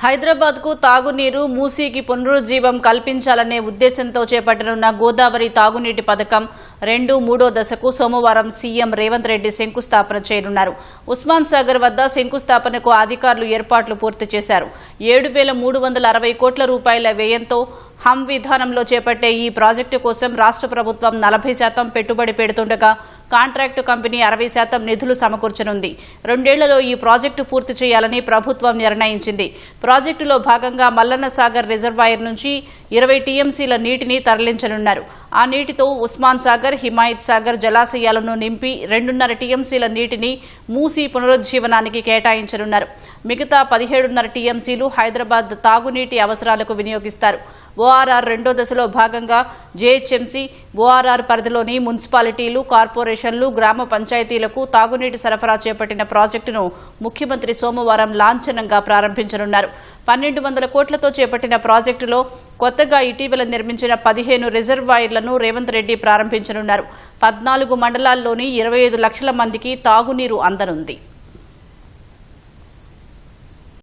హైదరాబాద్ కు తాగునీరు, మూసీకి పునరుజ్జీవం కల్పించాలనే ఉద్దేశంతో చేపట్టనున్న గోదావరి తాగునీటి పథకం 2-3వ దశకు సోమవారం సీఎం రేవంత్ రెడ్డి శంకుస్థాపన చేయనున్నారు. ఉస్మాన్ సాగర్ వద్ద శంకుస్థాపనకు అధికారులు ఏర్పాట్లు పూర్తి చేశారు. 7,360 కోట్ల రూపాయల వ్యయంతో హమ్ విధానంలో చేపట్టే ఈ ప్రాజెక్టు కోసం రాష్ట్ర ప్రభుత్వం 40% పెట్టుబడి పెడుతుండగా కాంట్రాక్టు కంపెనీ 60% నిధులు సమకూర్చనుంది. 2 ఏళ్లలో ఈ ప్రాజెక్టు పూర్తి చేయాలని ప్రభుత్వం నిర్ణయించింది. ప్రాజెక్టులో భాగంగా మల్లన్న సాగర్ రిజర్వాయర్ నుంచి 20 టీఎంసీల నీటిని తరలించనున్నారు. ఆ నీటితో ఉస్మాన్ సాగర్, హిమాయత్ సాగర్ జలాశయాలను నింపి 2.5 టీఎంసీల నీటిని మూసీ పునరుజ్జీవనానికి కేటాయించనున్నారు. మిగతా 17.5 టీఎంసీలు హైదరాబాద్ తాగునీటి అవసరాలకు వినియోగిస్తారు. ఓఆర్ఆర్ 2వ దశలో భాగంగా జేహెచ్ఎంసీ, ఓఆర్ఆర్ పరిధిలోని మున్సిపాలిటీలు, కార్పొరేషన్లు, గ్రామ పంచాయతీలకు తాగునీటి సరఫరా చేపట్టిన ప్రాజెక్టును ముఖ్యమంత్రి సోమవారం లాంఛనంగా ప్రారంభించనున్నారు. 1,200 కోట్లతో చేపట్టిన ప్రాజెక్టులో కొత్తగా ఇటీవల నిర్మించిన 15 రిజర్వాయర్లను రేవంత్ రెడ్డి ప్రారంభించనున్నారు. 14 మండలాల్లోని 25 లక్షల మందికి తాగునీరు అందనుంది.